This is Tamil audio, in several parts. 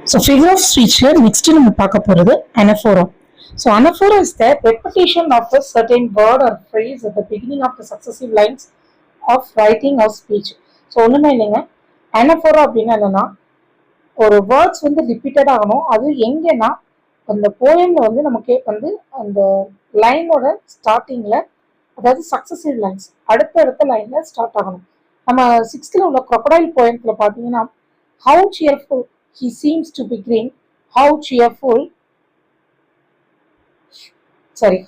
So figure of speech here next நம்ம பார்க்க போறது anaphora. So anaphora is the repetition of a certain word or phrase at the beginning of the successive lines of writing or speech. So ஒண்ணுமே இல்லைங்க, anaphora அப்படின்னா என்னன்னா ஒரு வேர்ட்ஸ் வந்து ரிப்பீட்டட் ஆகணும். அது எங்கன்னா அந்த போயம்ல வந்து நமக்கு வந்து அந்த லைனோட ஸ்டார்டிங்ல, அதாவது சக்சஸிவ் லைன்ஸ் அடுத்த லைன்ல ஸ்டார்ட் ஆகணும். நம்ம சிக்ஸ்த்ல உள்ள crocodile போயம்ல பார்த்தீங்கன்னா how cheerful he seems to be green, how cheerful,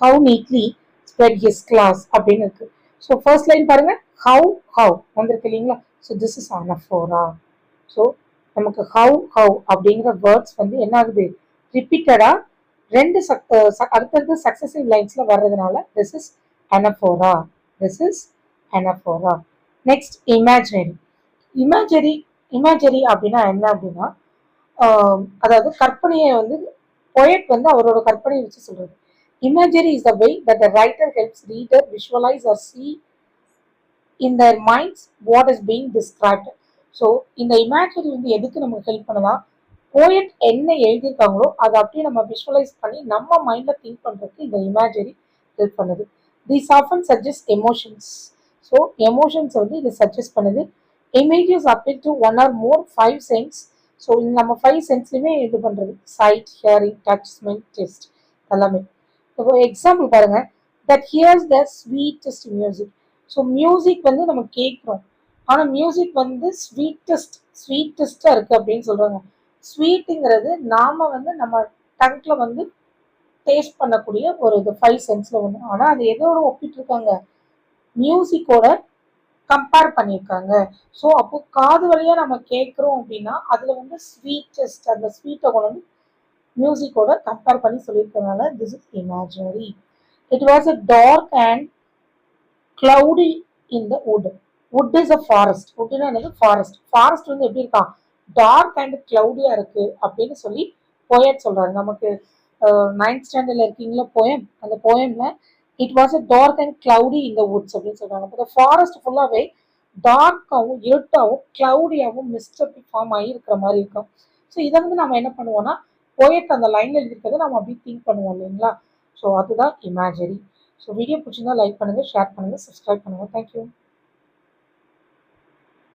how neatly spread his class அப்படின்னு இருக்கு. ஸோ ஃபர்ஸ்ட் லைன் பாருங்க, how வந்திருக்கு இல்லைங்களா. So this is anaphora. So நமக்கு how அப்படிங்கிற வேர்ட்ஸ் வந்து என்ன ஆகுது, ரிப்பீட்டடா ரெண்டு அடுத்தடுத்து சக்சஸிவ் லைன்ஸ்ல வர்றதுனால this is anaphora. This is anaphora. Next imagery அப்படின்னா என்ன அப்படின்னா, அதாவது கற்பனையை வந்து போயட் வந்து அவரோட கற்பனையை வச்சு சொல்றது. Imagery is the way that the writer helps reader visualize or see in their minds what is being described. So இந்த இமேஜரி வந்து எதுக்கு நமக்கு ஹெல்ப் பண்ணுதா, போயட் என்ன எழுதியிருக்காங்களோ அதை அப்படியே நம்ம விஷுவலைஸ் பண்ணி நம்ம மைண்ட்ல திங்க் பண்றதுக்கு இந்த இமேஜரி ஹெல்ப் பண்ணுது. These often suggest emotions. So emotions வந்து இது சஜஸ்ட் பண்ணுது. Images appeal to one or more 5 sense. So நம்ம 5 சென்ஸ்லையுமே இது பண்றது, sight, hearing, touch, smell, taste எல்லாமே. இப்போ எக்ஸாம்பிள் பாருங்க, that hears the sweetest music. So music வந்து நம்ம கேட்குறோம், ஆனால் மியூசிக் வந்து ஸ்வீட்டஸ்டா இருக்கு அப்படின்னு சொல்றாங்க. ஸ்வீட்டுங்கிறது நாம வந்து நம்ம டங்க்ல வந்து டேஸ்ட் பண்ணக்கூடிய ஒரு இது 5 சென்ஸ்ல ஒன்று. ஆனால் அது எதோட ஒப்பிட்டு இருக்காங்க, மியூசிக்கோட கம்பேர் பண்ணியிருக்காங்க. ஸோ அப்போ காது வழியா நம்ம கேட்குறோம் அப்படின்னா அதுல வந்து ஸ்வீட்டஸ்ட், அந்த ஸ்வீட்டை கொண்டு வந்து மியூசிக்கோட கம்பேர் பண்ணி சொல்லியிருக்கனால this is imaginary. It was a dark and cloudy in the wood. Wood is a forest. woodனா என்னது, ஃபாரஸ்ட். ஃபாரஸ்ட் வந்து எப்படி இருக்கா, டார்க் அண்ட் கிளவுடியா இருக்கு அப்படின்னு சொல்லி போயட் சொல்றாரு. நமக்கு 9th ஸ்டாண்டர்ட்ல இருக்கீங்களா போயம், அந்த போயம்ல it was a dark and cloudy in the woods அப்படின்னு சொல்றாங்க. இப்போ ஃபாரஸ்ட் ஃபுல்லாவே டார்க்காகவும் இருட்டாகவும் கிளவுடியாகவும் மிஸ்ட் அப்படி ஃபார்ம் ஆகி இருக்கிற மாதிரி இருக்கும். ஸோ இதை வந்து நம்ம என்ன பண்ணுவோம்னா, போயட் அந்த லைன்ல இருக்கிறத நம்ம அப்படி திங்க் பண்ணுவோம் இல்லைங்களா. ஸோ அதுதான் இமேஜரி. ஸோ வீடியோ பிடிச்சிருந்தா லைக் பண்ணுங்க, ஷேர் பண்ணுங்க, சப்ஸ்கிரைப் பண்ணுங்க. தேங்க்யூ.